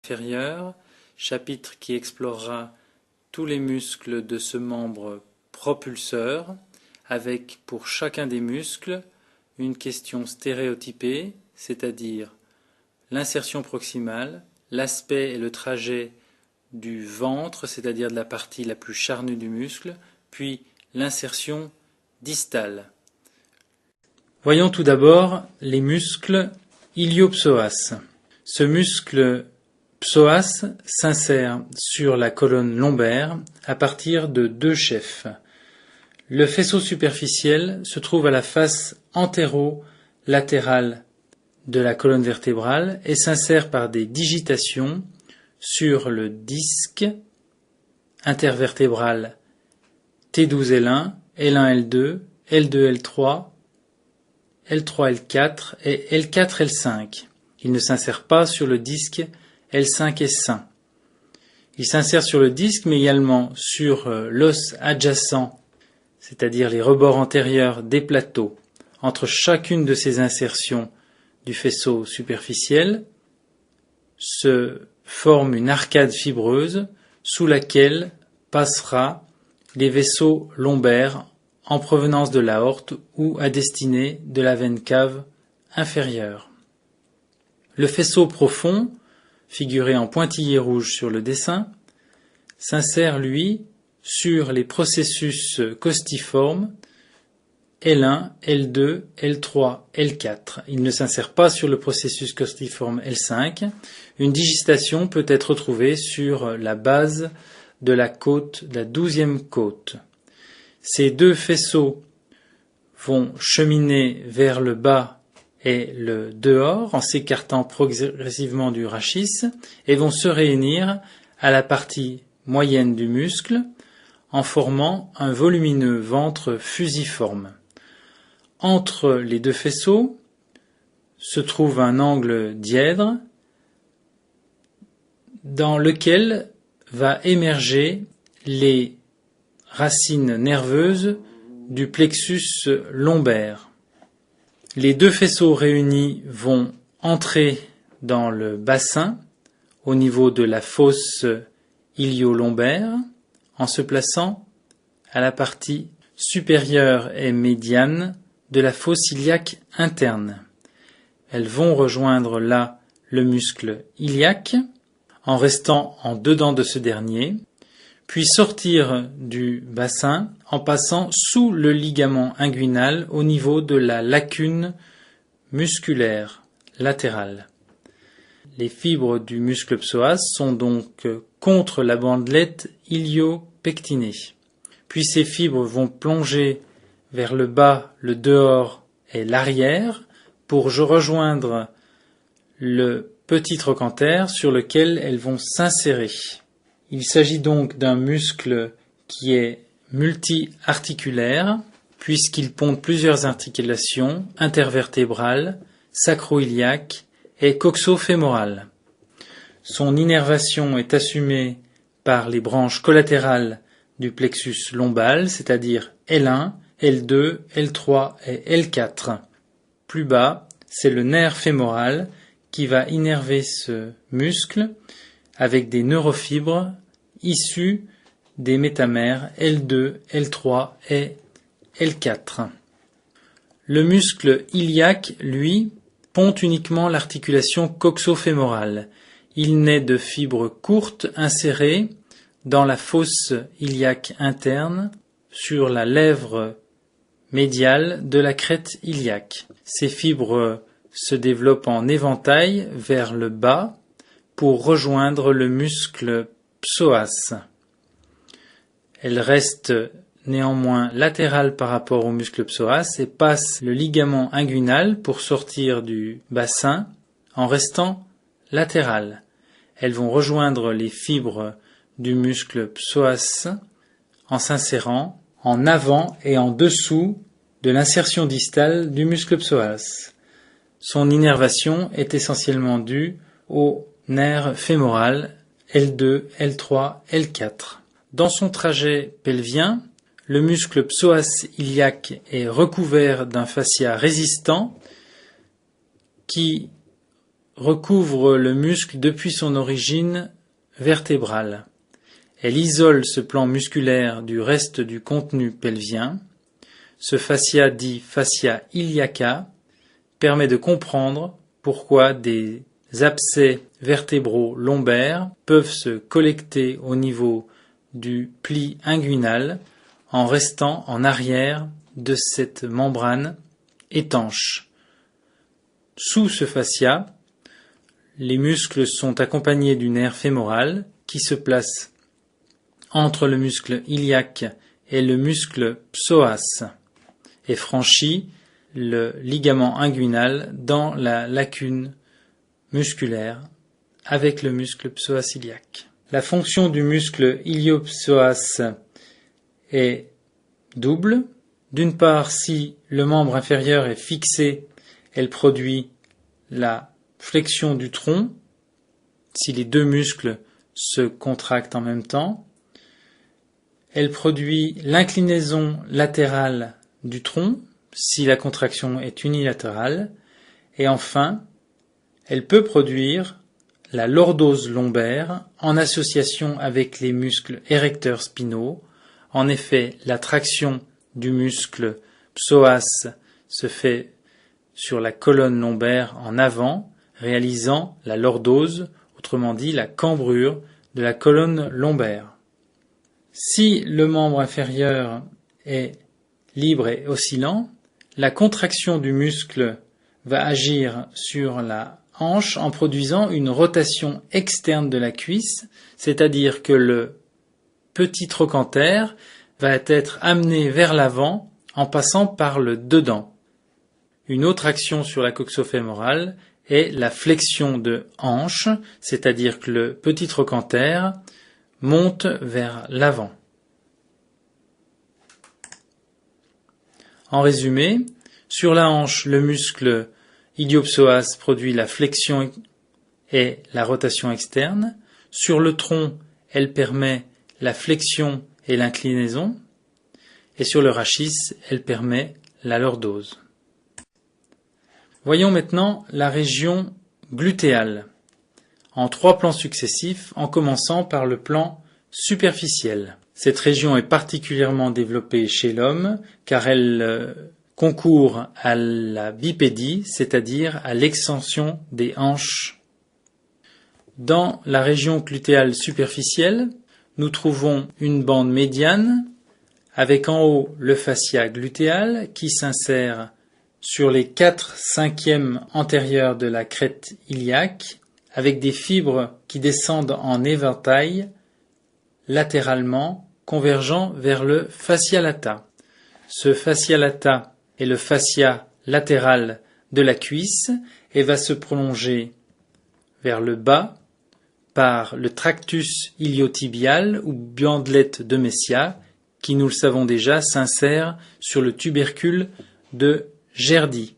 inférieur, chapitre qui explorera tous les muscles de ce membre propulseur, avec pour chacun des muscles une question stéréotypée, c'est-à-dire l'insertion proximale, l'aspect et le trajet du ventre, c'est-à-dire de la partie la plus charnue du muscle, puis l'insertion distale. Voyons tout d'abord les muscles iliopsoas. Ce muscle psoas s'insère sur la colonne lombaire à partir de deux chefs. Le faisceau superficiel se trouve à la face antéro-latérale de la colonne vertébrale et s'insère par des digitations sur le disque intervertébral T12L1, L1L2, L2L3, L3L4 et L4L5. Il ne s'insère pas sur le disque L5S1. Il s'insère sur le disque mais également sur l'os adjacent, c'est-à-dire les rebords antérieurs des plateaux. Entre chacune de ces insertions du faisceau superficiel se forme une arcade fibreuse sous laquelle passera les vaisseaux lombaires en provenance de l'aorte ou à destinée de la veine cave inférieure. Le faisceau profond, figuré en pointillé rouge sur le dessin, s'insère, lui, sur les processus costiformes L1, L2, L3, L4. Il ne s'insère pas sur le processus costiforme L5. Une digitation peut être retrouvée sur la base de la côte, de la 12e côte. Ces deux faisceaux vont cheminer vers le bas et le dehors en s'écartant progressivement du rachis et vont se réunir à la partie moyenne du muscle en formant un volumineux ventre fusiforme. Entre les deux faisceaux se trouve un angle dièdre dans lequel va émerger les racines nerveuses du plexus lombaire. Les deux faisceaux réunis vont entrer dans le bassin au niveau de la fosse ilio-lombaire en se plaçant à la partie supérieure et médiane de la fosse iliaque interne. Elles vont rejoindre là le muscle iliaque en restant en dedans de ce dernier, puis sortir du bassin en passant sous le ligament inguinal au niveau de la lacune musculaire latérale. Les fibres du muscle psoas sont donc contre la bandelette ilio-pectinée. Puis ces fibres vont plonger vers le bas, le dehors et l'arrière pour rejoindre le petit trochanter sur lequel elles vont s'insérer. Il s'agit donc d'un muscle qui est multi-articulaire puisqu'il ponde plusieurs articulations intervertébrales, sacro-iliaques et coxo-fémorales. Son innervation est assumée par les branches collatérales du plexus lombal, c'est-à-dire L1, L2, L3 et L4. Plus bas, c'est le nerf fémoral qui va innerver ce muscle avec des neurofibres issues des métamères L2, L3 et L4. Le muscle iliaque, lui, ponte uniquement l'articulation coxo-fémorale. Il naît de fibres courtes insérées dans la fosse iliaque interne sur la lèvre médiale de la crête iliaque. Ces fibres se développent en éventail vers le bas pour rejoindre le muscle psoas. Elles restent néanmoins latérales par rapport au muscle psoas et passent le ligament inguinal pour sortir du bassin en restant latérales. Elles vont rejoindre les fibres du muscle psoas en s'insérant en avant et en dessous de l'insertion distale du muscle psoas. Son innervation est essentiellement due au nerf fémoral L2, L3, L4. Dans son trajet pelvien, le muscle psoas iliaque est recouvert d'un fascia résistant qui recouvre le muscle depuis son origine vertébrale. Elle isole ce plan musculaire du reste du contenu pelvien. Ce fascia dit fascia iliaca permet de comprendre pourquoi des abcès vertébraux lombaires peuvent se collecter au niveau du pli inguinal en restant en arrière de cette membrane étanche. Sous ce fascia, les muscles sont accompagnés du nerf fémoral qui se place entre le muscle iliaque et le muscle psoas et franchit le ligament inguinal dans la lacune musculaire avec le muscle psoas iliaque. La fonction du muscle iliopsoas est double. D'une part, si le membre inférieur est fixé, elle produit la flexion du tronc, si les deux muscles se contractent en même temps. Elle produit l'inclinaison latérale du tronc, si la contraction est unilatérale. Et enfin, elle peut produire la lordose lombaire en association avec les muscles érecteurs spinaux. En effet, la traction du muscle psoas se fait sur la colonne lombaire en avant, réalisant la lordose, autrement dit la cambrure de la colonne lombaire. Si le membre inférieur est libre et oscillant, la contraction du muscle va agir sur la hanche en produisant une rotation externe de la cuisse, c'est-à-dire que le petit trochanter va être amené vers l'avant en passant par le dedans. Une autre action sur la coxo-fémorale est la flexion de hanche, c'est-à-dire que le petit trochanter monte vers l'avant. En résumé, sur la hanche, le muscle iliopsoas produit la flexion et la rotation externe. Sur le tronc, elle permet la flexion et l'inclinaison. Et sur le rachis, elle permet la lordose. Voyons maintenant la région glutéale, en 3 plans successifs, en commençant par le plan superficiel. Cette région est particulièrement développée chez l'homme, car elle concourt à la bipédie, c'est-à-dire à l'extension des hanches. Dans la région glutéale superficielle, nous trouvons une bande médiane, avec en haut le fascia glutéal qui s'insère sur les 4/5 antérieurs de la crête iliaque, avec des fibres qui descendent en éventail latéralement, convergeant vers le fascia lata. Ce fascia lata est le fascia latéral de la cuisse et va se prolonger vers le bas par le tractus iliotibial ou bandelette de Messia, qui, nous le savons déjà, s'insère sur le tubercule de Gerdy.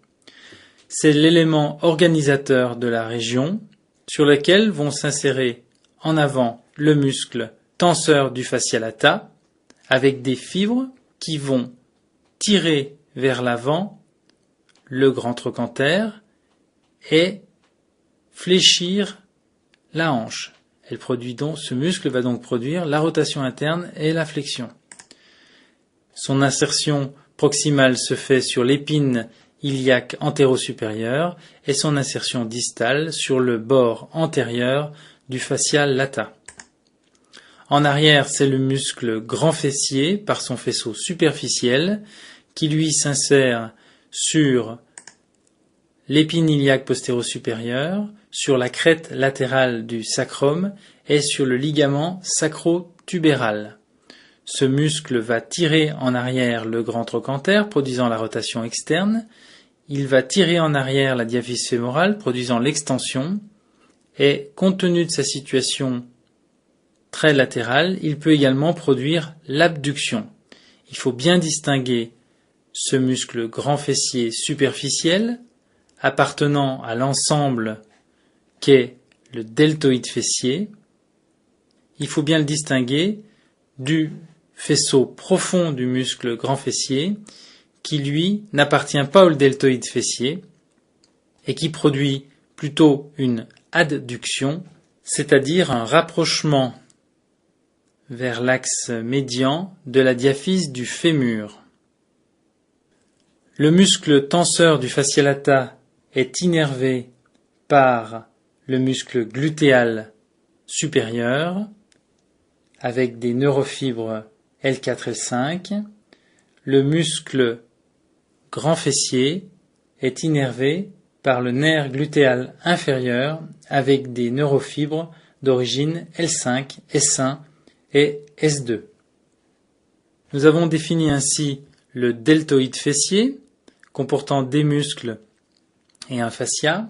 C'est l'élément organisateur de la région sur lequel vont s'insérer en avant le muscle tenseur du fascia lata avec des fibres qui vont tirer vers l'avant le grand trochanter et fléchir la hanche. Ce muscle va donc produire la rotation interne et la flexion. Son insertion proximale se fait sur l'épine iliaque antéro-supérieure et son insertion distale sur le bord antérieur du fascia lata. En arrière, c'est le muscle grand fessier par son faisceau superficiel qui lui s'insère sur l'épine iliaque postéro-supérieure, sur la crête latérale du sacrum et sur le ligament sacro-tubéral. Ce muscle va tirer en arrière le grand trochanter, produisant la rotation externe. Il va tirer en arrière la diaphyse fémorale, produisant l'extension. Et compte tenu de sa situation très latérale, il peut également produire l'abduction. Il faut bien distinguer ce muscle grand fessier superficiel, appartenant à l'ensemble qu'est le deltoïde fessier. Il faut bien le distinguer du faisceau profond du muscle grand fessier qui, lui, n'appartient pas au deltoïde fessier et qui produit plutôt une adduction, c'est-à-dire un rapprochement vers l'axe médian de la diaphyse du fémur. Le muscle tenseur du fascia lata est innervé par le muscle glutéal supérieur avec des neurofibres L4, L5. Le muscle grand fessier est innervé par le nerf glutéal inférieur avec des neurofibres d'origine L5, S1 et S2. Nous avons défini ainsi le deltoïde fessier comportant des muscles et un fascia.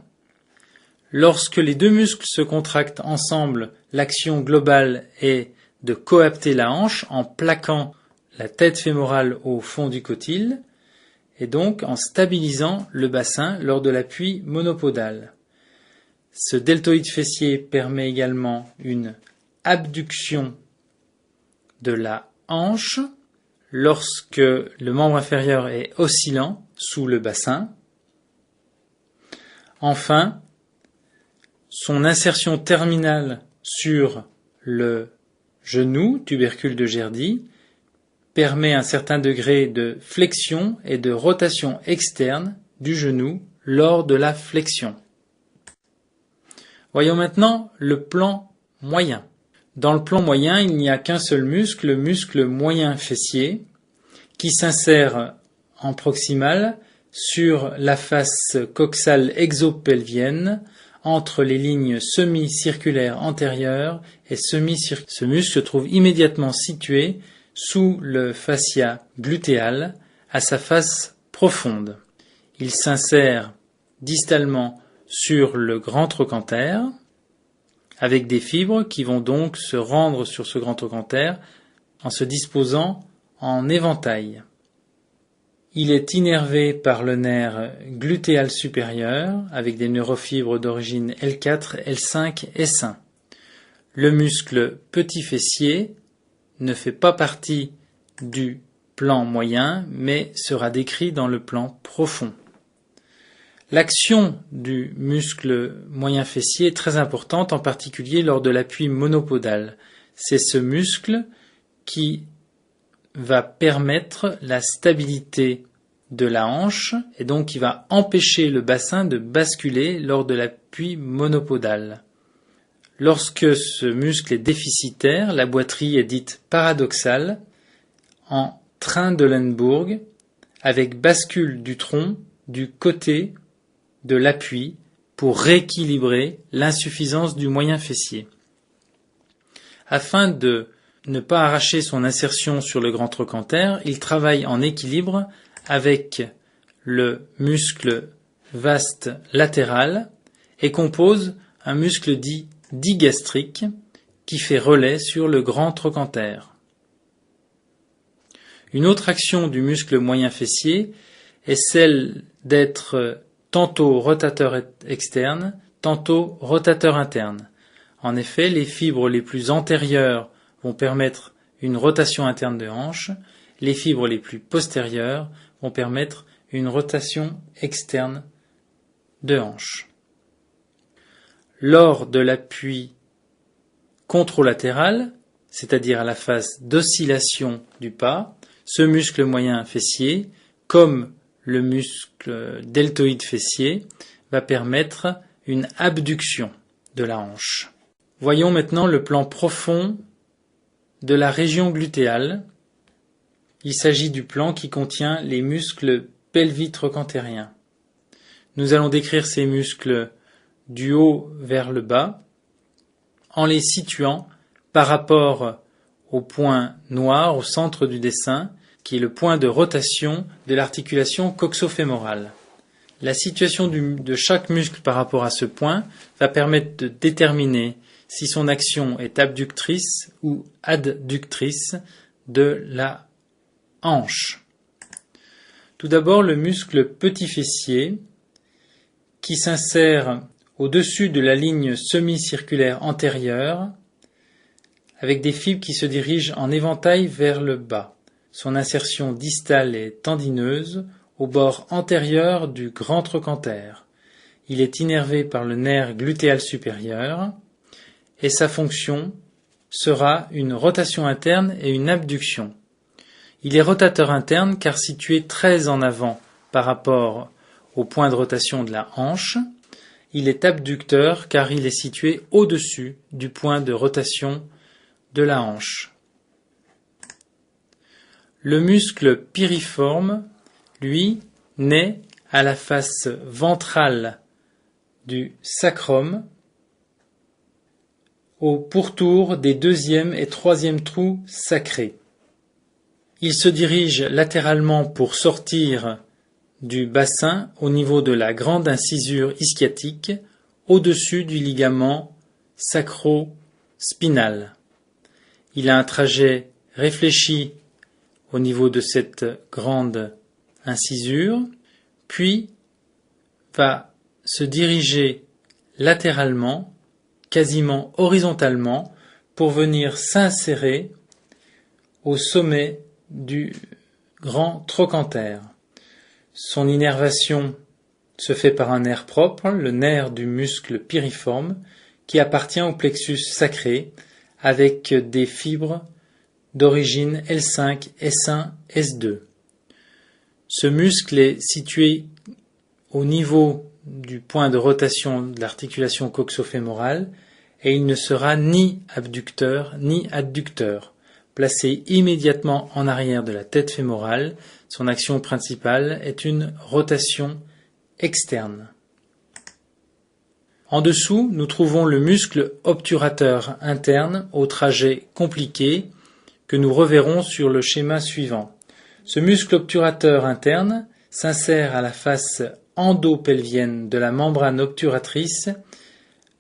Lorsque les deux muscles se contractent ensemble, l'action globale est de coapter la hanche en plaquant la tête fémorale au fond du cotyle et donc en stabilisant le bassin lors de l'appui monopodal. Ce deltoïde fessier permet également une abduction de la hanche lorsque le membre inférieur est oscillant sous le bassin. Enfin, son insertion terminale sur le genou, tubercule de Gerdy, permet un certain degré de flexion et de rotation externe du genou lors de la flexion. Voyons maintenant le plan moyen. Dans le plan moyen, il n'y a qu'un seul muscle, le muscle moyen fessier, qui s'insère en proximal sur la face coxale exopelvienne entre les lignes semi-circulaires antérieures et semi-circulaires. Ce muscle se trouve immédiatement situé sous le fascia glutéal à sa face profonde. Il s'insère distalement sur le grand trochanter avec des fibres qui vont donc se rendre sur ce grand trochanter en se disposant en éventail. Il est innervé par le nerf glutéal supérieur avec des neurofibres d'origine L4, L5, S1. Le muscle petit fessier ne fait pas partie du plan moyen mais sera décrit dans le plan profond. L'action du muscle moyen fessier est très importante, en particulier lors de l'appui monopodal. C'est ce muscle qui va permettre la stabilité de la hanche et donc qui va empêcher le bassin de basculer lors de l'appui monopodal. Lorsque ce muscle est déficitaire, la boiterie est dite paradoxale en train de Lenbourg avec bascule du tronc du côté de l'appui pour rééquilibrer l'insuffisance du moyen fessier. Afin de ne pas arracher son insertion sur le grand trochanter, il travaille en équilibre avec le muscle vaste latéral et compose un muscle dit digastrique qui fait relais sur le grand trochanter. Une autre action du muscle moyen fessier est celle d'être tantôt rotateur externe, tantôt rotateur interne. En effet, les fibres les plus antérieures vont permettre une rotation interne de hanche, les fibres les plus postérieures vont permettre une rotation externe de hanche. Lors de l'appui contralatéral, c'est-à-dire à la phase d'oscillation du pas, ce muscle moyen fessier, comme le muscle deltoïde fessier, va permettre une abduction de la hanche. Voyons maintenant le plan profond de la région glutéale. Il s'agit du plan qui contient les muscles pelvitrochantériens. Nous allons décrire ces muscles du haut vers le bas en les situant par rapport au point noir au centre du dessin qui est le point de rotation de l'articulation coxofémorale. La situation de chaque muscle par rapport à ce point va permettre de déterminer si son action est abductrice ou adductrice de la hanche. Tout d'abord, le muscle petit fessier qui s'insère au-dessus de la ligne semi-circulaire antérieure avec des fibres qui se dirigent en éventail vers le bas. Son insertion distale est tendineuse au bord antérieur du grand trochanter. il est innervé par le nerf glutéal supérieur et sa fonction sera une rotation interne et une abduction. Il est rotateur interne car situé très en avant par rapport au point de rotation de la hanche. Il est abducteur car il est situé au-dessus du point de rotation de la hanche. Le muscle piriforme, lui, naît à la face ventrale du sacrum, au pourtour des deuxième et troisième trous sacrés. Il se dirige latéralement pour sortir du bassin au niveau de la grande incisure ischiatique, au-dessus du ligament sacro-spinal. Il a un trajet réfléchi au niveau de cette grande incisure, puis va se diriger latéralement, quasiment horizontalement, pour venir s'insérer au sommet du grand trochanter. Son innervation se fait par un nerf propre, le nerf du muscle piriforme, qui appartient au plexus sacré, avec des fibres d'origine L5, S1, S2. Ce muscle est situé au niveau du point de rotation de l'articulation coxo-fémorale et il ne sera ni abducteur ni adducteur. Placé immédiatement en arrière de la tête fémorale, son action principale est une rotation externe. En dessous, nous trouvons le muscle obturateur interne au trajet compliqué que nous reverrons sur le schéma suivant. Ce muscle obturateur interne s'insère à la face endopelvienne de la membrane obturatrice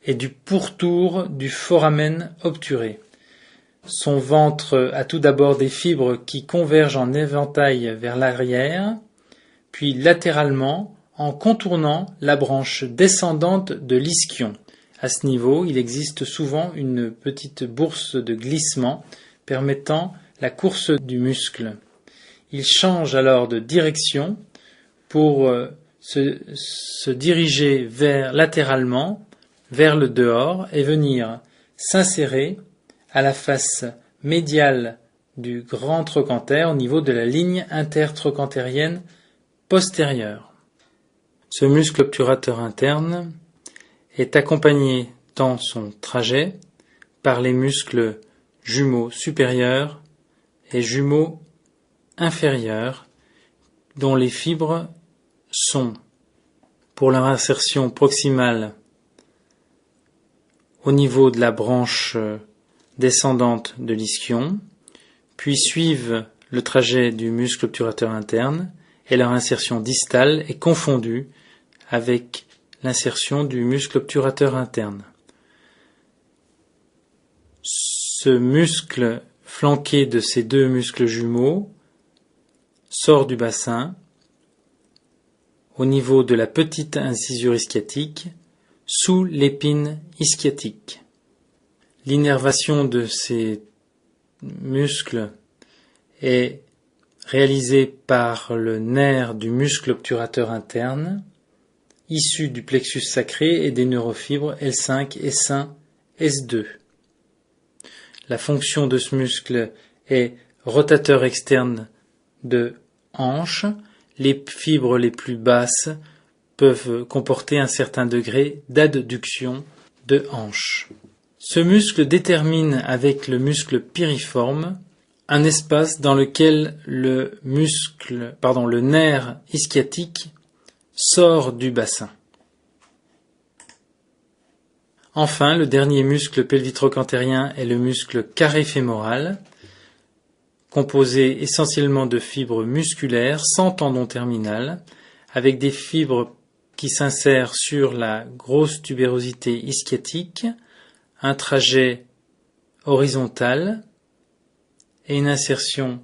et du pourtour du foramen obturé. Son ventre a tout d'abord des fibres qui convergent en éventail vers l'arrière, puis latéralement en contournant la branche descendante de l'ischion. À ce niveau, il existe souvent une petite bourse de glissement permettant la course du muscle. Il change alors de direction pour se diriger latéralement vers le dehors et venir s'insérer à la face médiale du grand trochanter au niveau de la ligne intertrochantérienne postérieure. Ce muscle obturateur interne est accompagné dans son trajet par les muscles jumeaux supérieurs et jumeaux inférieurs dont les fibres sont, pour leur insertion proximale au niveau de la branche descendante de l'ischion, puis suivent le trajet du muscle obturateur interne et leur insertion distale est confondue avec l'insertion du muscle obturateur interne. Ce muscle flanqué de ces deux muscles jumeaux sort du bassin au niveau de la petite incisure ischiatique sous l'épine ischiatique. L'innervation de ces muscles est réalisée par le nerf du muscle obturateur interne, issu du plexus sacré et des neurofibres L5, S1, S2. La fonction de ce muscle est rotateur externe de hanche. Les fibres les plus basses peuvent comporter un certain degré d'adduction de hanche. Ce muscle détermine avec le muscle piriforme un espace dans lequel le nerf ischiatique sort du bassin. Enfin, le dernier muscle pelvitrochantérien est le muscle carré fémoral, composé essentiellement de fibres musculaires sans tendon terminal, avec des fibres qui s'insèrent sur la grosse tubérosité ischiatique, un trajet horizontal et une insertion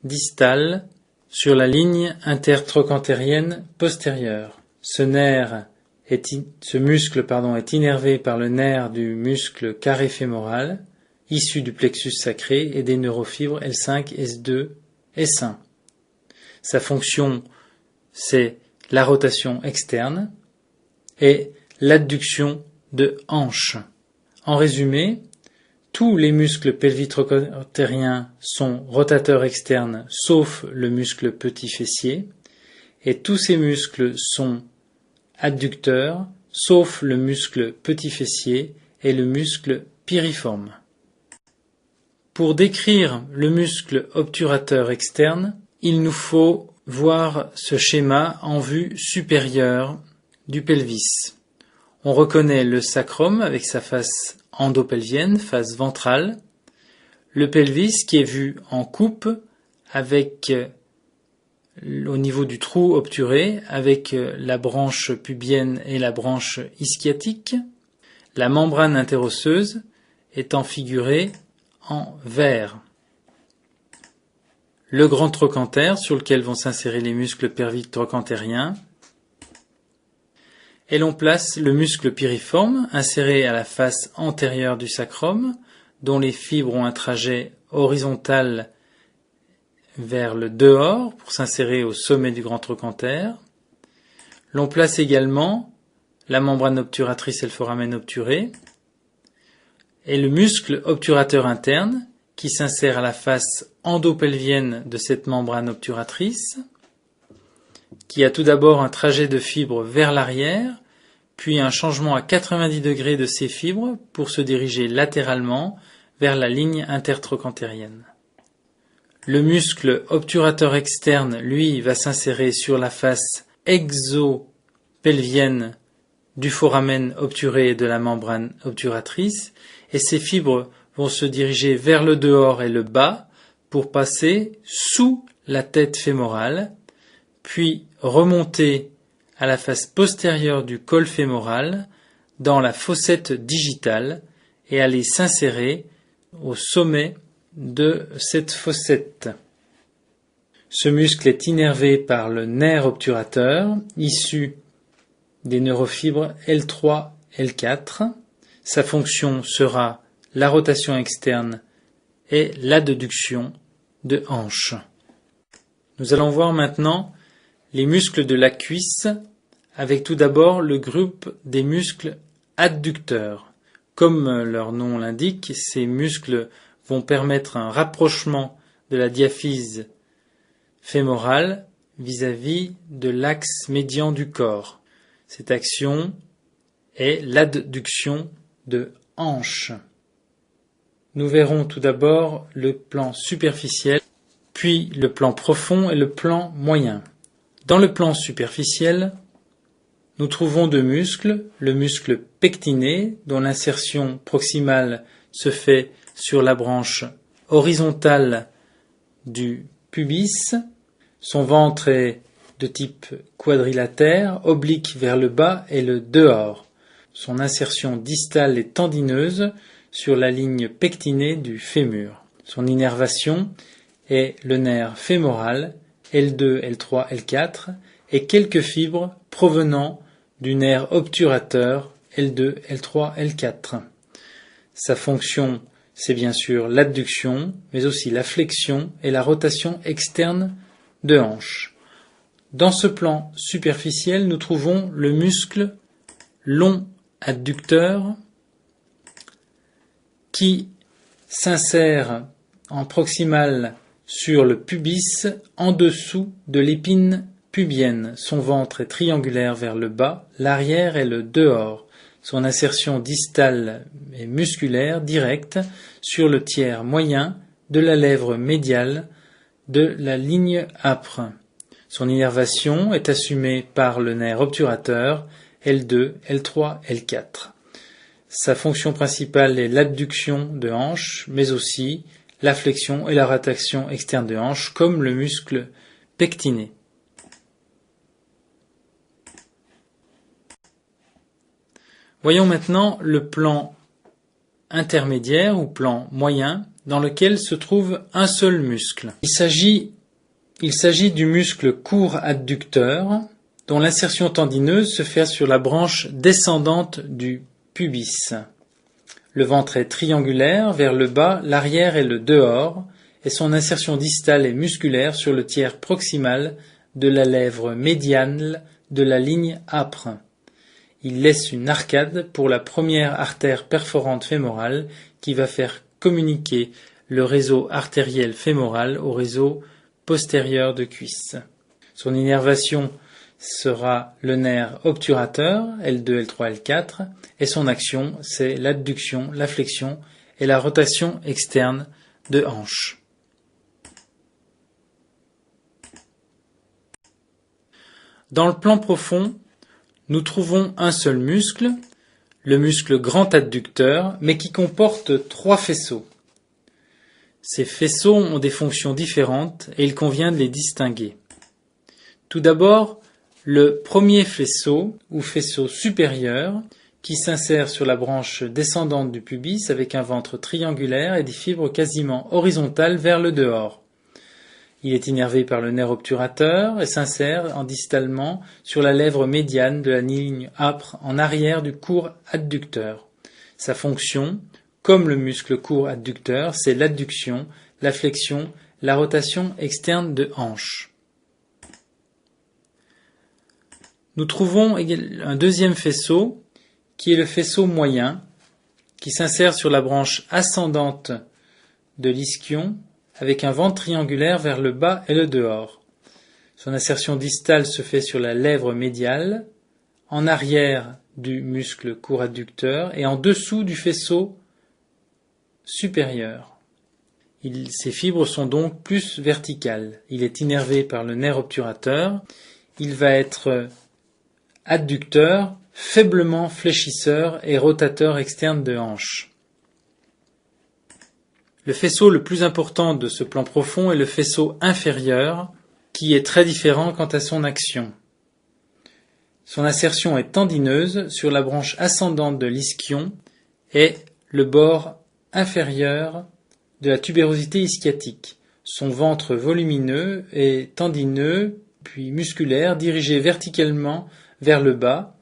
distale sur la ligne intertrochantérienne postérieure. Ce muscle est innervé par le nerf du muscle carré fémoral, issu du plexus sacré et des neurofibres L5, S2, S1. Sa fonction, c'est la rotation externe et l'adduction de hanche. En résumé, tous les muscles pelvitrocantériens sont rotateurs externes sauf le muscle petit fessier et tous ces muscles sont adducteurs sauf le muscle petit fessier et le muscle piriforme. Pour décrire le muscle obturateur externe, il nous faut voir ce schéma en vue supérieure du pelvis. On reconnaît le sacrum avec sa face endopelvienne, face ventrale, le pelvis qui est vu en coupe avec au niveau du trou obturé avec la branche pubienne et la branche ischiatique, la membrane interosseuse étant figurée en vert. Le grand trochanter sur lequel vont s'insérer les muscles pelvitrocantériens. Et l'on place le muscle piriforme inséré à la face antérieure du sacrum, dont les fibres ont un trajet horizontal vers le dehors pour s'insérer au sommet du grand trochanter. L'on place également la membrane obturatrice et le foramen obturé, et le muscle obturateur interne qui s'insère à la face endopelvienne de cette membrane obturatrice, qui a tout d'abord un trajet de fibres vers l'arrière, puis un changement à 90 degrés de ces fibres pour se diriger latéralement vers la ligne intertrochantérienne. Le muscle obturateur externe, lui, va s'insérer sur la face exopelvienne du foramen obturé et de la membrane obturatrice, et ces fibres vont se diriger vers le dehors et le bas pour passer sous la tête fémorale, puis remonter à la face postérieure du col fémoral dans la fossette digitale et aller s'insérer au sommet de cette fossette. Ce muscle est innervé par le nerf obturateur issu des neurofibres L3, L4. Sa fonction sera la rotation externe et l'adduction de hanche. Nous allons voir maintenant les muscles de la cuisse avec tout d'abord le groupe des muscles adducteurs. Comme leur nom l'indique, ces muscles vont permettre un rapprochement de la diaphyse fémorale vis-à-vis de l'axe médian du corps. Cette action est l'adduction de hanche. Nous verrons tout d'abord le plan superficiel, puis le plan profond et le plan moyen. Dans le plan superficiel, nous trouvons deux muscles, le muscle pectiné, dont l'insertion proximale se fait sur la branche horizontale du pubis. Son ventre est de type quadrilatère, oblique vers le bas et le dehors. Son insertion distale est tendineuse sur la ligne pectinée du fémur. Son innervation est le nerf fémoral, L2, L3, L4, et quelques fibres provenant du nerf obturateur, L2, L3, L4. Sa fonction, c'est bien sûr l'adduction, mais aussi la flexion et la rotation externe de hanche. Dans ce plan superficiel, nous trouvons le muscle long adducteur qui s'insère en proximal sur le pubis en dessous de l'épine pubienne. Son ventre est triangulaire vers le bas, l'arrière et le dehors. Son insertion distale est musculaire directe sur le tiers moyen de la lèvre médiale de la ligne âpre. Son innervation est assumée par le nerf obturateur L2, L3, L4. Sa fonction principale est l'adduction de hanche, mais aussi la flexion et la rotation externe de hanche, comme le muscle pectiné. Voyons maintenant le plan intermédiaire ou plan moyen dans lequel se trouve un seul muscle. Il s'agit du muscle court adducteur dont l'insertion tendineuse se fait sur la branche descendante du pubis. Le ventre est triangulaire vers le bas, l'arrière et le dehors, et son insertion distale est musculaire sur le tiers proximal de la lèvre médiane de la ligne âpre. il laisse une arcade pour la première artère perforante fémorale qui va faire communiquer le réseau artériel fémoral au réseau postérieur de cuisse. Son innervation sera le nerf obturateur, L2, L3, L4, et son action, c'est l'adduction, la flexion et la rotation externe de hanche. Dans le plan profond, nous trouvons un seul muscle, le muscle grand adducteur, mais qui comporte 3 faisceaux. Ces faisceaux ont des fonctions différentes et il convient de les distinguer. Tout d'abord, le premier faisceau, ou faisceau supérieur, qui s'insère sur la branche descendante du pubis avec un ventre triangulaire et des fibres quasiment horizontales vers le dehors. Il est innervé par le nerf obturateur et s'insère en distalement sur la lèvre médiane de la ligne âpre en arrière du court adducteur. Sa fonction, comme le muscle court adducteur, c'est l'adduction, la flexion, la rotation externe de hanche. Nous trouvons un deuxième faisceau qui est le faisceau moyen, qui s'insère sur la branche ascendante de l'ischion avec un ventre triangulaire vers le bas et le dehors. Son insertion distale se fait sur la lèvre médiale, en arrière du muscle court adducteur et en dessous du faisceau supérieur. Ces fibres sont donc plus verticales. Il est innervé par le nerf obturateur. Il va être adducteur, faiblement fléchisseur et rotateur externe de hanche. Le faisceau le plus important de ce plan profond est le faisceau inférieur, qui est très différent quant à son action. Son insertion est tendineuse sur la branche ascendante de l'ischion et le bord inférieur de la tubérosité ischiatique. Son ventre volumineux est tendineux puis musculaire, dirigé verticalement vers le bas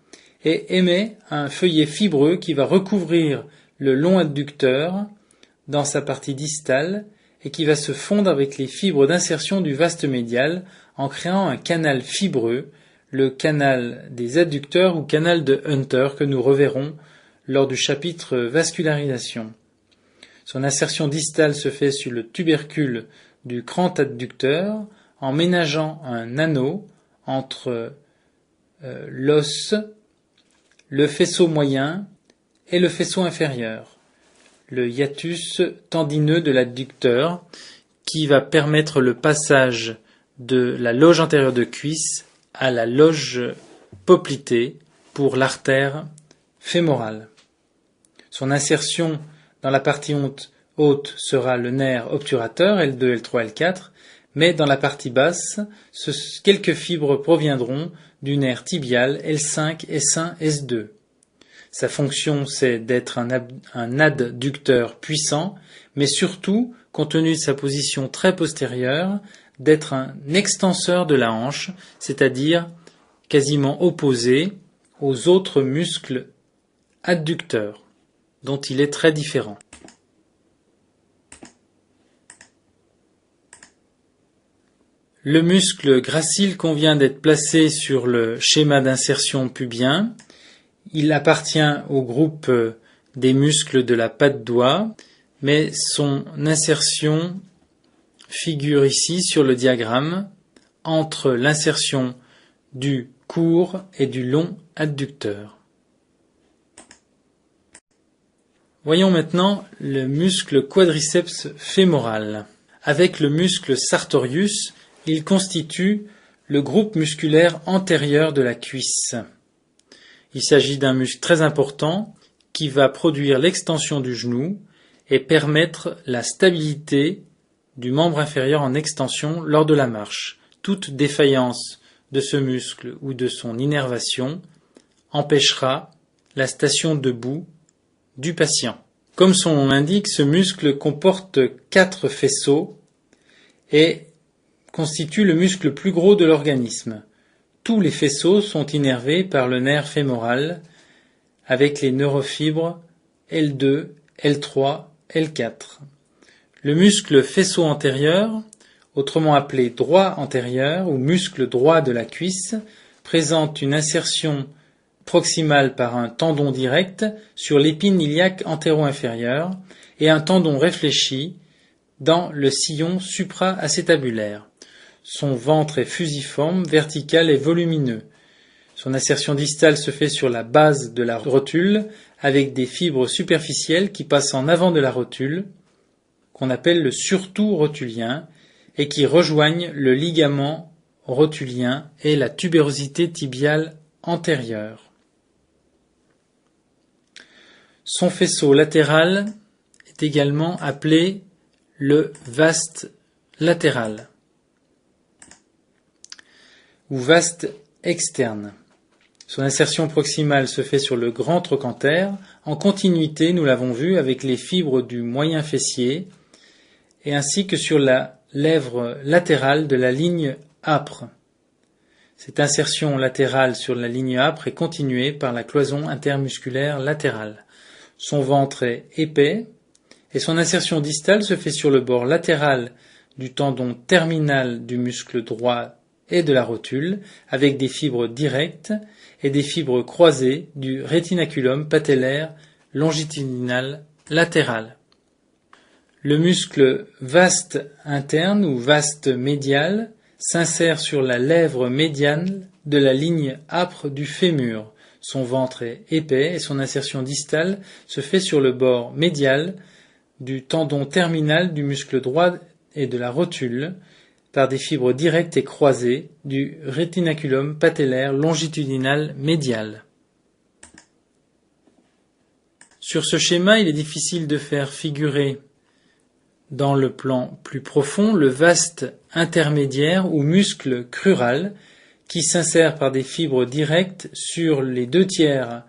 et émet un feuillet fibreux qui va recouvrir le long adducteur dans sa partie distale et qui va se fondre avec les fibres d'insertion du vaste médial en créant un canal fibreux, le canal des adducteurs ou canal de Hunter que nous reverrons lors du chapitre vascularisation. Son insertion distale se fait sur le tubercule du grand adducteur en ménageant un anneau entre l'os, le faisceau moyen et le faisceau inférieur, le hiatus tendineux de l'adducteur qui va permettre le passage de la loge antérieure de cuisse à la loge poplitée pour l'artère fémorale. Son insertion dans la partie haute sera le nerf obturateur L2, L3, L4, mais dans la partie basse, quelques fibres proviendront du nerf tibial L5, S1, S2. Sa fonction, c'est d'être un adducteur puissant, mais surtout, compte tenu de sa position très postérieure, d'être un extenseur de la hanche, c'est-à-dire quasiment opposé aux autres muscles adducteurs, dont il est très différent. Le muscle gracile convient d'être placé sur le schéma d'insertion pubien. Il appartient au groupe des muscles de la patte doigt, mais son insertion figure ici sur le diagramme entre l'insertion du court et du long adducteur. Voyons maintenant le muscle quadriceps fémoral. Avec le muscle sartorius, il constitue le groupe musculaire antérieur de la cuisse. Il s'agit d'un muscle très important qui va produire l'extension du genou et permettre la stabilité du membre inférieur en extension lors de la marche. Toute défaillance de ce muscle ou de son innervation empêchera la station debout du patient. Comme son nom l'indique, ce muscle comporte 4 faisceaux et constitue le muscle le plus gros de l'organisme. Tous les faisceaux sont innervés par le nerf fémoral avec les neurofibres L2, L3, L4. Le muscle faisceau antérieur, autrement appelé droit antérieur ou muscle droit de la cuisse, présente une insertion proximal par un tendon direct sur l'épine iliaque antéro-inférieure et un tendon réfléchi dans le sillon supra-acétabulaire. Son ventre est fusiforme, vertical et volumineux. Son insertion distale se fait sur la base de la rotule avec des fibres superficielles qui passent en avant de la rotule, qu'on appelle le surtout rotulien, et qui rejoignent le ligament rotulien et la tubérosité tibiale antérieure. Son faisceau latéral est également appelé le vaste latéral ou vaste externe. Son insertion proximale se fait sur le grand trochanter, en continuité, nous l'avons vu, avec les fibres du moyen fessier, et ainsi que sur la lèvre latérale de la ligne âpre. Cette insertion latérale sur la ligne âpre est continuée par la cloison intermusculaire latérale. Son ventre est épais, et son insertion distale se fait sur le bord latéral du tendon terminal du muscle droit et de la rotule, avec des fibres directes et des fibres croisées du rétinaculum patellaire longitudinal latéral. Le muscle vaste interne ou vaste médial s'insère sur la lèvre médiane de la ligne âpre du fémur. Son ventre est épais et son insertion distale se fait sur le bord médial du tendon terminal du muscle droit et de la rotule, par des fibres directes et croisées du rétinaculum patellaire longitudinal médial. Sur ce schéma, il est difficile de faire figurer dans le plan plus profond le vaste intermédiaire ou muscle crural qui s'insère par des fibres directes sur les 2/3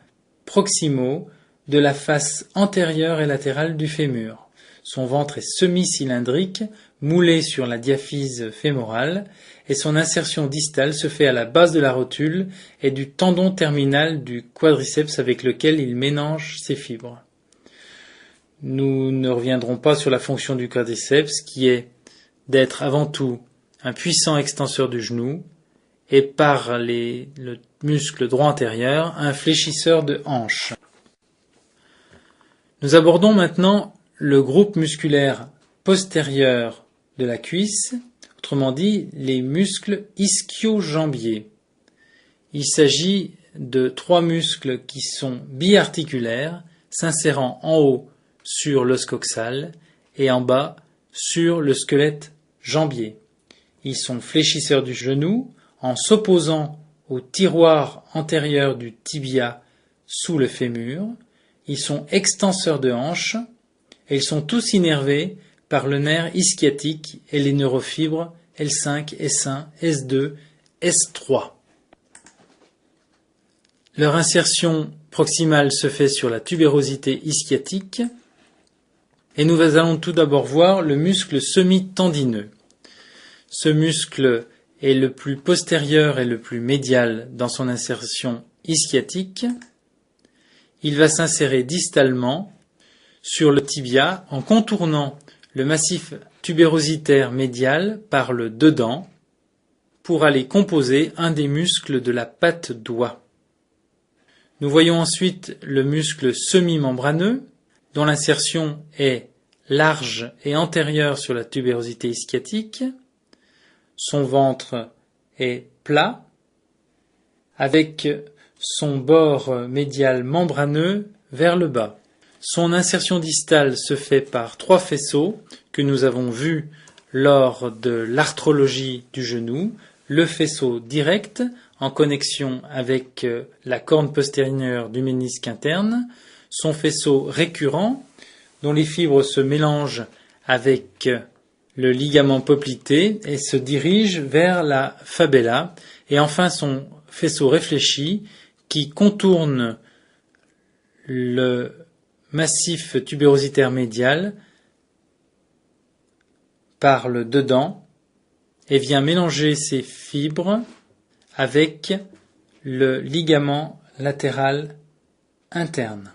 proximaux de la face antérieure et latérale du fémur. Son ventre est semi-cylindrique, moulé sur la diaphyse fémorale, et son insertion distale se fait à la base de la rotule et du tendon terminal du quadriceps avec lequel il mélange ses fibres. Nous ne reviendrons pas sur la fonction du quadriceps qui est d'être avant tout un puissant extenseur du genou et par le muscle droit antérieur un fléchisseur de hanche. Nous abordons maintenant le groupe musculaire postérieur de la cuisse, autrement dit les muscles ischio-jambiers. Il s'agit de 3 muscles qui sont biarticulaires, s'insérant en haut sur l'os coxal et en bas sur le squelette jambier. Ils sont fléchisseurs du genou en s'opposant au tiroir antérieur du tibia sous le fémur. Ils sont extenseurs de hanche et ils sont tous innervés par le nerf ischiatique et les neurofibres L5, S1, S2, S3. Leur insertion proximale se fait sur la tubérosité ischiatique et nous allons tout d'abord voir le muscle semi-tendineux. Ce muscle est le plus postérieur et le plus médial dans son insertion ischiatique. Il va s'insérer distalement sur le tibia en contournant le massif tubérositaire médial par le dedans pour aller composer un des muscles de la patte doigt. Nous voyons ensuite le muscle semi-membraneux dont l'insertion est large et antérieure sur la tubérosité ischiatique. Son ventre est plat avec son bord médial membraneux vers le bas. Son insertion distale se fait par 3 faisceaux que nous avons vus lors de l'arthrologie du genou. Le faisceau direct en connexion avec la corne postérieure du ménisque interne, son faisceau récurrent dont les fibres se mélangent avec le ligament poplité et se dirigent vers la fabella, et enfin son faisceau réfléchi qui contourne le massif tubérositaire médial par le dedans et vient mélanger ses fibres avec le ligament latéral interne.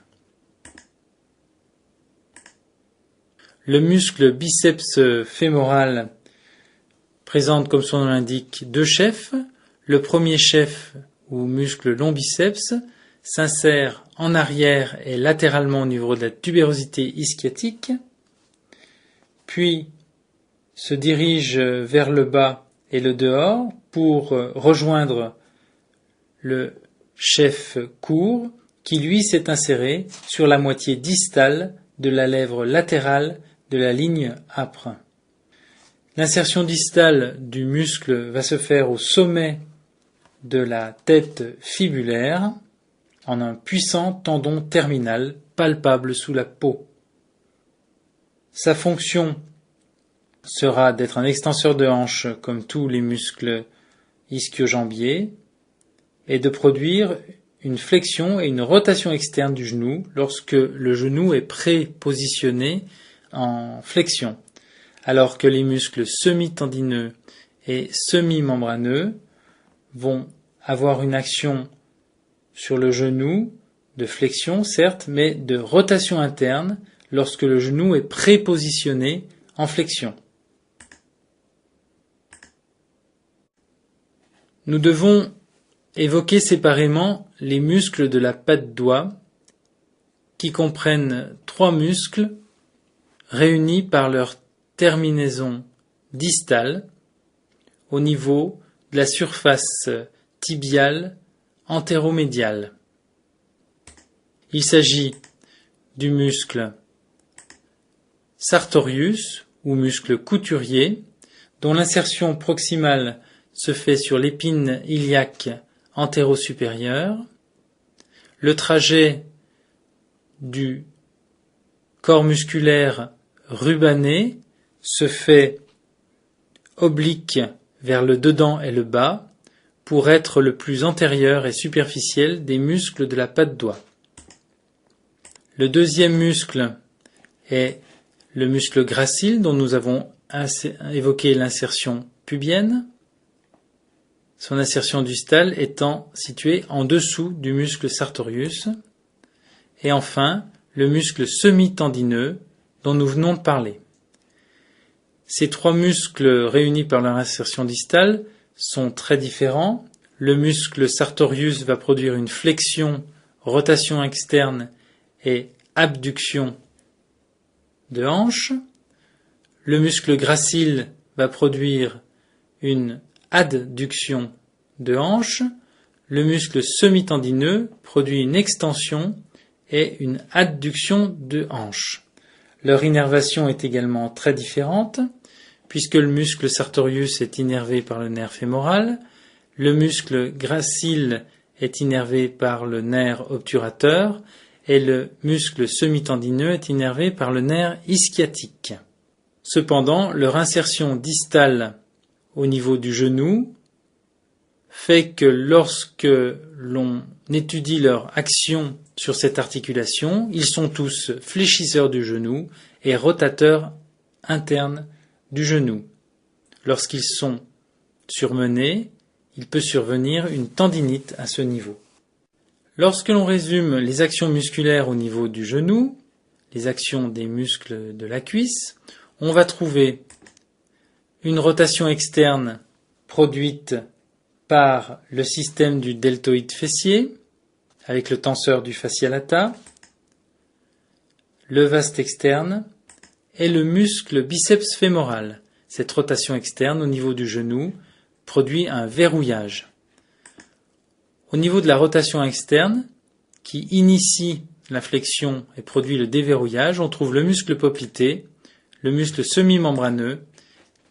Le muscle biceps fémoral présente, comme son nom l'indique, 2 chefs. Le premier chef ou muscle long biceps s'insère en arrière et latéralement au niveau de la tubérosité ischiotique, puis se dirige vers le bas et le dehors pour rejoindre le chef court qui lui s'est inséré sur la moitié distale de la lèvre latérale de la ligne âpre. L'insertion distale du muscle va se faire au sommet de la tête fibulaire en un puissant tendon terminal palpable sous la peau. Sa fonction sera d'être un extenseur de hanche comme tous les muscles ischio-jambiers et de produire une flexion et une rotation externe du genou lorsque le genou est prépositionné en flexion, alors que les muscles semi-tendineux et semi-membraneux vont avoir une action sur le genou de flexion, certes, mais de rotation interne lorsque le genou est prépositionné en flexion. Nous devons évoquer séparément les muscles de la patte doigt qui comprennent 3 muscles réunis par leur terminaison distale au niveau de la surface tibiale antéromédiale. Il s'agit du muscle sartorius ou muscle couturier dont l'insertion proximale se fait sur l'épine iliaque antéro-supérieure. Le trajet du corps musculaire rubané se fait oblique vers le dedans et le bas pour être le plus antérieur et superficiel des muscles de la patte doigt. Le deuxième muscle est le muscle gracile dont nous avons évoqué l'insertion pubienne, son insertion distale étant située en dessous du muscle sartorius, et enfin le muscle semi-tendineux dont nous venons de parler. Ces 3 muscles réunis par leur insertion distale sont très différents. Le muscle sartorius va produire une flexion, rotation externe et abduction de hanche. Le muscle gracile va produire une adduction de hanche. Le muscle semi-tendineux produit une extension et une adduction de hanche. Leur innervation est également très différente, puisque le muscle sartorius est innervé par le nerf fémoral, le muscle gracile est innervé par le nerf obturateur et le muscle semi-tendineux est innervé par le nerf ischiatique. Cependant, leur insertion distale au niveau du genou fait que lorsque l'on étudie leur action sur cette articulation, ils sont tous fléchisseurs du genou et rotateurs internes du genou. Lorsqu'ils sont surmenés, il peut survenir une tendinite à ce niveau. Lorsque l'on résume les actions musculaires au niveau du genou, les actions des muscles de la cuisse, on va trouver une rotation externe produite par le système du deltoïde fessier, avec le tenseur du fascia lata, le vaste externe et le muscle biceps fémoral. Cette rotation externe au niveau du genou produit un verrouillage. Au niveau de la rotation externe, qui initie la flexion et produit le déverrouillage, on trouve le muscle poplité, le muscle semi-membraneux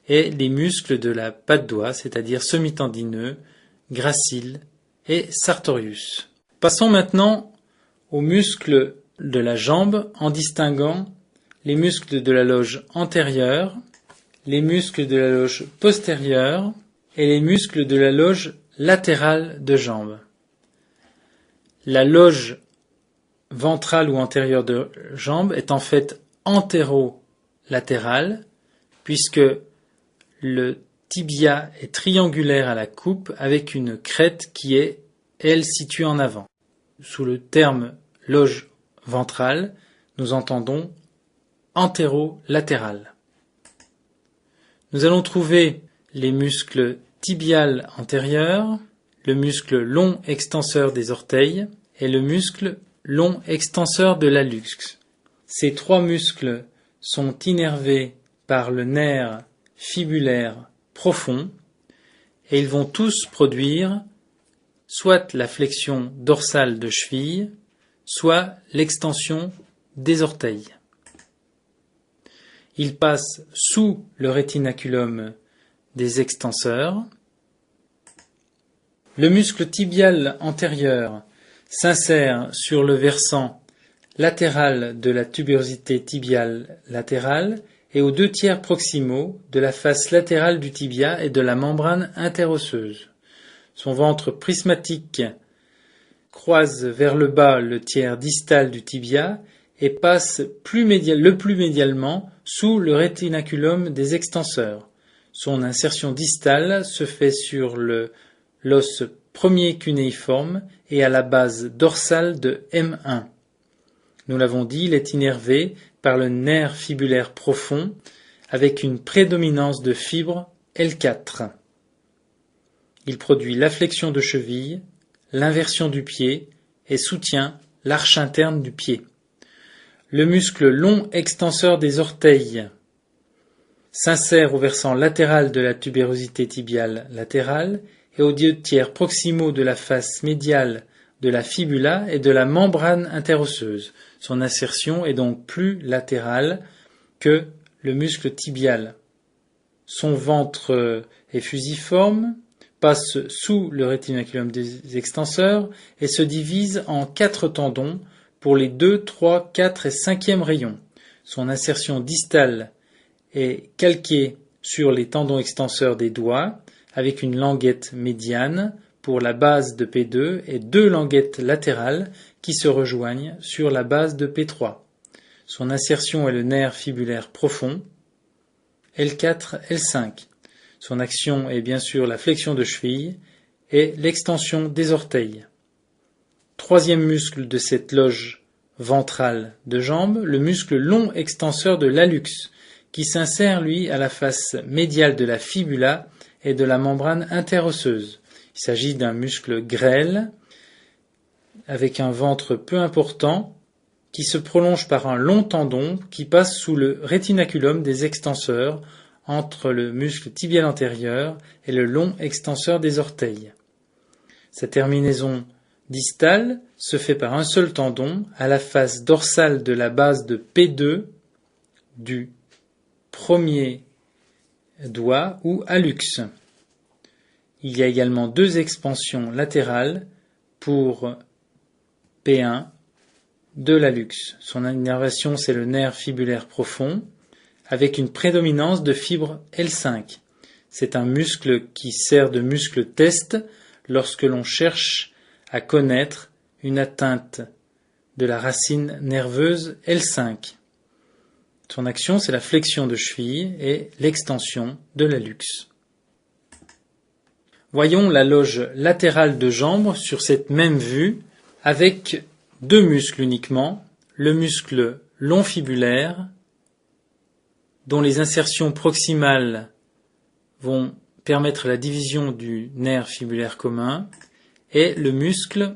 et les muscles de la patte doigt, c'est-à-dire semi-tendineux, gracile et sartorius. Passons maintenant aux muscles de la jambe en distinguant les muscles de la loge antérieure, les muscles de la loge postérieure et les muscles de la loge latérale de jambe. La loge ventrale ou antérieure de jambe est en fait antéro-latérale puisque le tibia est triangulaire à la coupe avec une crête qui est, elle, située en avant. Sous le terme loge ventrale, nous entendons antéro-latéral. Nous allons trouver les muscles tibiales antérieurs, le muscle long extenseur des orteils, et le muscle long extenseur de l'hallux. Ces trois muscles sont innervés par le nerf fibulaire profond et ils vont tous produire soit la flexion dorsale de cheville, soit l'extension des orteils. Ils passent sous le rétinaculum des extenseurs. Le muscle tibial antérieur s'insère sur le versant latéral de la tubérosité tibiale latérale et aux 2/3 proximaux de la face latérale du tibia et de la membrane interosseuse. Son ventre prismatique croise vers le bas le tiers distal du tibia et passe le plus médialement sous le rétinaculum des extenseurs. Son insertion distale se fait sur l'os premier cunéiforme et à la base dorsale de M1. Nous l'avons dit, il est innervé par le nerf fibulaire profond avec une prédominance de fibres L4. Il produit la flexion de cheville, l'inversion du pied et soutient l'arche interne du pied. Le muscle long extenseur des orteils s'insère au versant latéral de la tubérosité tibiale latérale et aux 2/3 proximaux de la face médiale de la fibula et de la membrane interosseuse. Son insertion est donc plus latérale que le muscle tibial. Son ventre est fusiforme, passe sous le rétinaculum des extenseurs et se divise en 4 tendons pour les 2, 3, 4 et 5e rayons. Son insertion distale est calquée sur les tendons extenseurs des doigts avec une languette médiane pour la base de P2 et 2 languettes latérales qui se rejoignent sur la base de P3. Son insertion est le nerf fibulaire profond, L4, L5. Son action est bien sûr la flexion de cheville et l'extension des orteils. Troisième muscle de cette loge ventrale de jambe, le muscle long extenseur de l'hallux, qui s'insère lui à la face médiale de la fibula et de la membrane interosseuse. Il s'agit d'un muscle grêle avec un ventre peu important qui se prolonge par un long tendon qui passe sous le rétinaculum des extenseurs entre le muscle tibial antérieur et le long extenseur des orteils. Sa terminaison distale se fait par un seul tendon à la face dorsale de la base de P2 du premier doigt ou hallux. Il y a également 2 expansions latérales pour P1 de l'hallux. Son innervation, c'est le nerf fibulaire profond, avec une prédominance de fibres L5. C'est un muscle qui sert de muscle test lorsque l'on cherche à connaître une atteinte de la racine nerveuse L5. Son action, c'est la flexion de cheville et l'extension de l'hallux. Voyons la loge latérale de jambe sur cette même vue avec 2 muscles uniquement, le muscle long fibulaire dont les insertions proximales vont permettre la division du nerf fibulaire commun et le muscle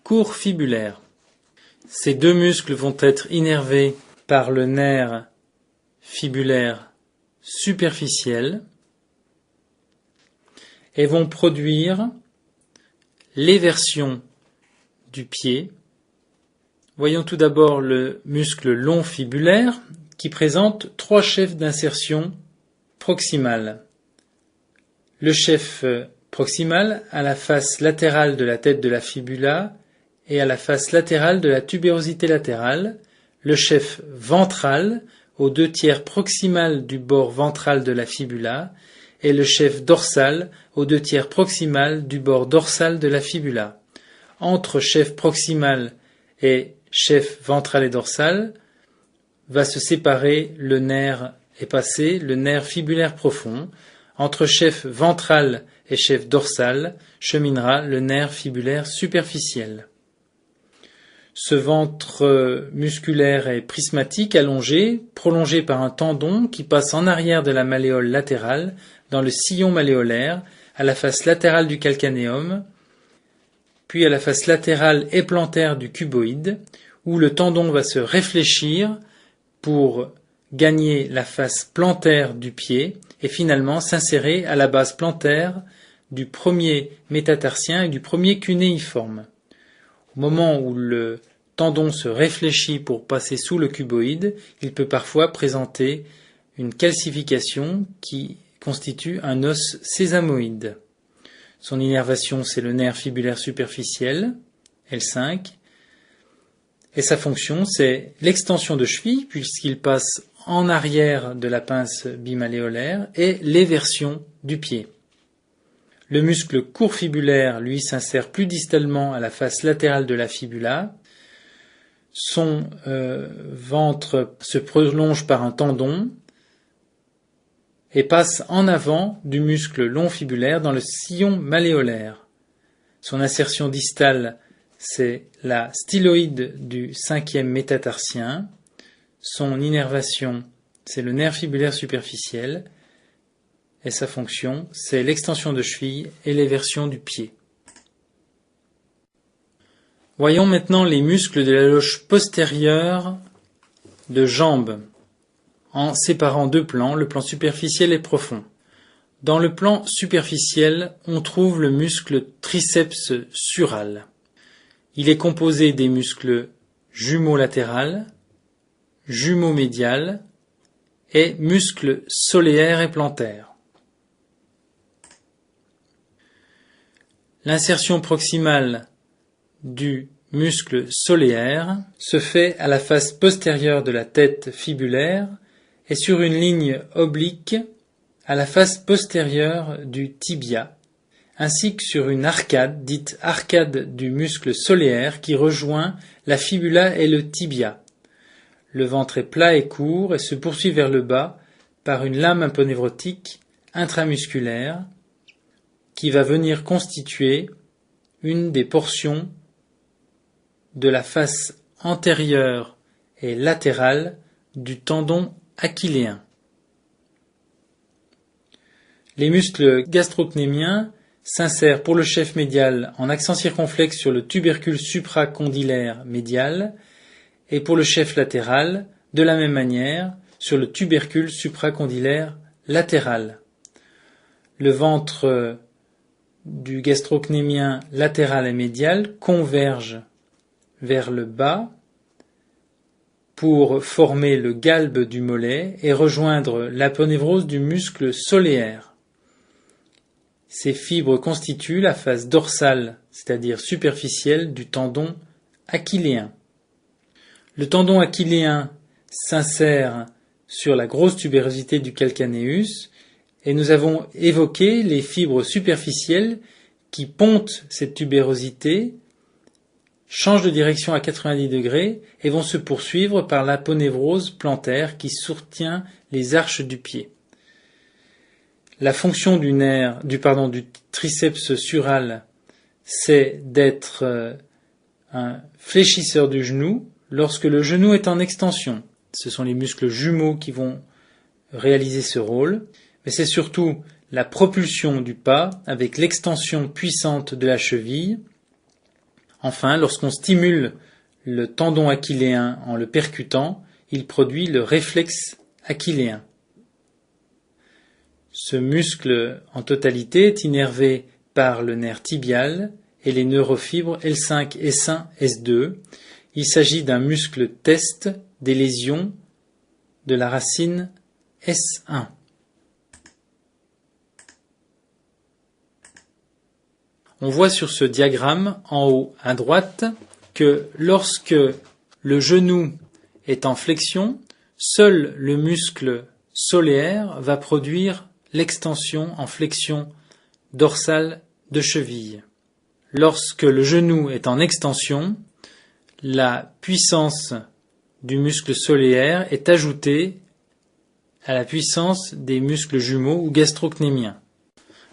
court fibulaire. Ces 2 muscles vont être innervés par le nerf fibulaire superficiel et vont produire l'éversion du pied. Voyons tout d'abord le muscle long fibulaire qui présente 3 chefs d'insertion proximale. Le chef proximal à la face latérale de la tête de la fibula et à la face latérale de la tubérosité latérale, le chef ventral aux 2/3 proximal du bord ventral de la fibula et le chef dorsal aux 2/3 proximal du bord dorsal de la fibula. Entre chef proximal et chef ventral et dorsal va se séparer le nerf et passer le nerf fibulaire profond. Entre chef ventral et chef dorsal cheminera le nerf fibulaire superficiel. Ce ventre musculaire est prismatique, allongé, prolongé par un tendon qui passe en arrière de la malléole latérale dans le sillon malléolaire à la face latérale du calcanéum puis à la face latérale et plantaire du cuboïde, où le tendon va se réfléchir pour gagner la face plantaire du pied et finalement s'insérer à la base plantaire du premier métatarsien et du premier cunéiforme. Au moment où le tendon se réfléchit pour passer sous le cuboïde, il peut parfois présenter une calcification qui constitue un os sésamoïde. Son innervation, c'est le nerf fibulaire superficiel, L5, et sa fonction, c'est l'extension de cheville, puisqu'il passe en arrière de la pince bimalléolaire, et l'éversion du pied. Le muscle court fibulaire, lui, s'insère plus distalement à la face latérale de la fibula. Son ventre se prolonge par un tendon et passe en avant du muscle long fibulaire dans le sillon malléolaire. Son insertion distale, c'est la styloïde du 5e métatarsien. Son innervation, c'est le nerf fibulaire superficiel. Et sa fonction, c'est l'extension de cheville et l'éversion du pied. Voyons maintenant les muscles de la loge postérieure de jambe, en séparant deux plans, le plan superficiel et profond. Dans le plan superficiel, on trouve le muscle triceps sural. Il est composé des muscles jumeau latéral, jumeau médial et muscles soléaires et plantaires. L'insertion proximale du muscle soléaire se fait à la face postérieure de la tête fibulaire et sur une ligne oblique à la face postérieure du tibia, ainsi que sur une arcade, dite arcade du muscle soléaire, qui rejoint la fibula et le tibia. Le ventre est plat et court et se poursuit vers le bas par une lame aponévrotique intramusculaire qui va venir constituer une des portions de la face antérieure et latérale du tendon achilléen. Les muscles gastrocnémiens s'insèrent pour le chef médial en accent circonflexe sur le tubercule supracondylaire médial et pour le chef latéral, de la même manière, sur le tubercule supracondylaire latéral. Le ventre du gastrocnémien latéral et médial converge vers le bas pour former le galbe du mollet et rejoindre l'aponévrose du muscle soléaire. Ces fibres constituent la face dorsale, c'est-à-dire superficielle, du tendon achilléen. Le tendon achilléen s'insère sur la grosse tubérosité du calcanéus et nous avons évoqué les fibres superficielles qui pontent cette tubérosité, changent de direction à 90 degrés et vont se poursuivre par l'aponévrose plantaire qui soutient les arches du pied. La fonction du triceps sural, c'est d'être un fléchisseur du genou lorsque le genou est en extension. Ce sont les muscles jumeaux qui vont réaliser ce rôle, mais c'est surtout la propulsion du pas avec l'extension puissante de la cheville. Enfin, lorsqu'on stimule le tendon achilléen en le percutant, il produit le réflexe achilléen. Ce muscle en totalité est innervé par le nerf tibial et les neurofibres L5, S1, S2. Il s'agit d'un muscle test des lésions de la racine S1. On voit sur ce diagramme en haut à droite que lorsque le genou est en flexion, seul le muscle soléaire va produire l'extension en flexion dorsale de cheville. Lorsque le genou est en extension, la puissance du muscle soléaire est ajoutée à la puissance des muscles jumeaux ou gastrocnémiens.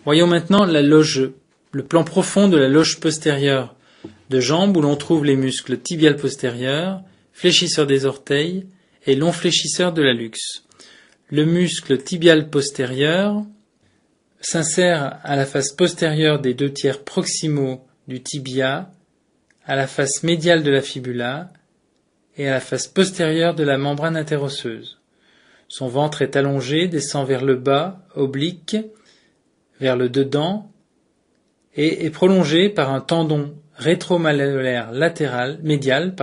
Voyons maintenant le plan profond de la loge postérieure de jambe où l'on trouve les muscles tibial postérieur, fléchisseur des orteils et long fléchisseur de l'hallux. Le muscle tibial postérieur s'insère à la face postérieure des 2 tiers proximaux du tibia à la face médiale de la fibula et à la face postérieure de la membrane interosseuse. Son ventre est allongé, descend vers le bas, oblique, vers le dedans, et est prolongé par un tendon rétromalléolaire médial,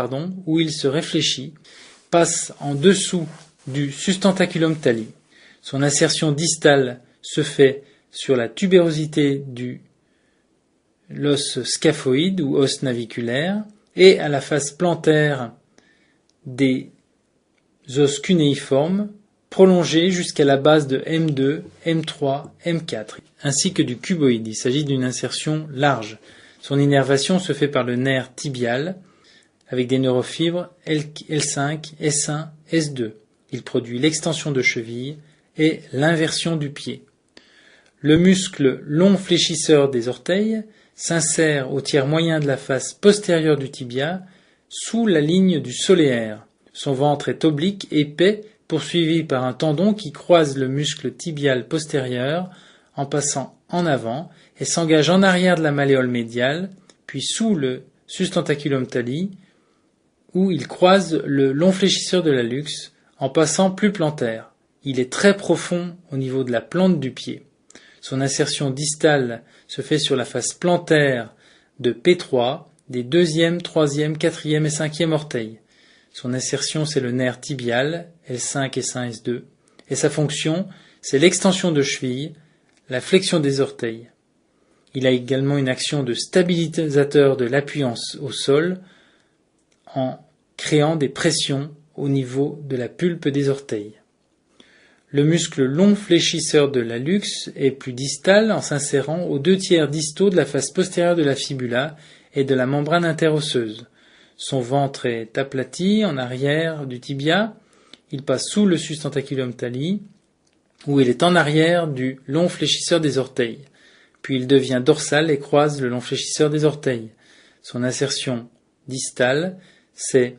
où il se réfléchit, passe en dessous du sustentaculum thalli. Son insertion distale se fait sur la tubérosité de l'os scaphoïde ou os naviculaire et à la face plantaire des os cunéiformes, prolongés jusqu'à la base de M2, M3, M4, ainsi que du cuboïde. Il s'agit d'une insertion large. Son innervation se fait par le nerf tibial, avec des neurofibres L5, S1, S2. Il produit l'extension de cheville et l'inversion du pied. Le muscle long fléchisseur des orteils s'insère au tiers moyen de la face postérieure du tibia, sous la ligne du soléaire. Son ventre est oblique, épais, poursuivi par un tendon qui croise le muscle tibial postérieur en passant en avant et s'engage en arrière de la malléole médiale, puis sous le sustentaculum thalli, où il croise le long fléchisseur de l'hallux en passant plus plantaire. Il est très profond au niveau de la plante du pied. Son insertion distale se fait sur la face plantaire de P3, des 2e, 3e, 4e et 5e orteils. Son insertion, c'est le nerf tibial, L5, S1, S2, et sa fonction, c'est l'extension de cheville, la flexion des orteils. Il a également une action de stabilisateur de l'appui au sol en créant des pressions au niveau de la pulpe des orteils. Le muscle long fléchisseur de l'hallux est plus distal en s'insérant aux 2 tiers distaux de la face postérieure de la fibula et de la membrane interosseuse. Son ventre est aplati en arrière du tibia. Il passe sous le sustentaculum thalli, où il est en arrière du long fléchisseur des orteils. Puis il devient dorsal et croise le long fléchisseur des orteils. Son insertion distale, c'est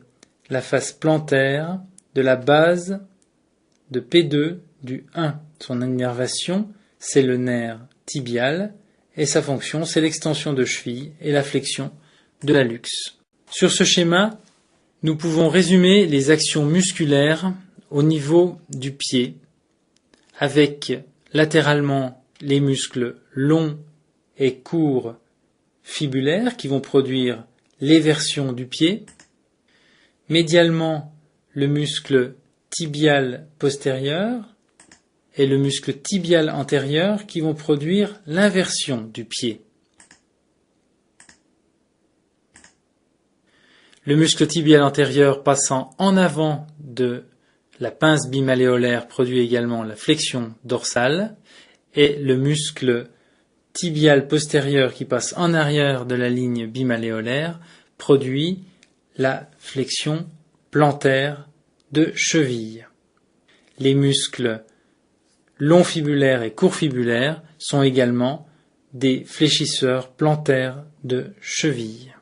la face plantaire de la base de P2 du 1. Son innervation, c'est le nerf tibial, et sa fonction, c'est l'extension de cheville et la flexion de l'hallux. Sur ce schéma, nous pouvons résumer les actions musculaires au niveau du pied, avec latéralement les muscles longs et courts fibulaires qui vont produire l'éversion du pied, médialement le muscle tibial postérieur et le muscle tibial antérieur qui vont produire l'inversion du pied. Le muscle tibial antérieur passant en avant de la pince bimalléolaire produit également la flexion dorsale et le muscle tibial postérieur qui passe en arrière de la ligne bimalléolaire produit la flexion plantaire de cheville. Les muscles long fibulaires et court fibulaires sont également des fléchisseurs plantaires de cheville.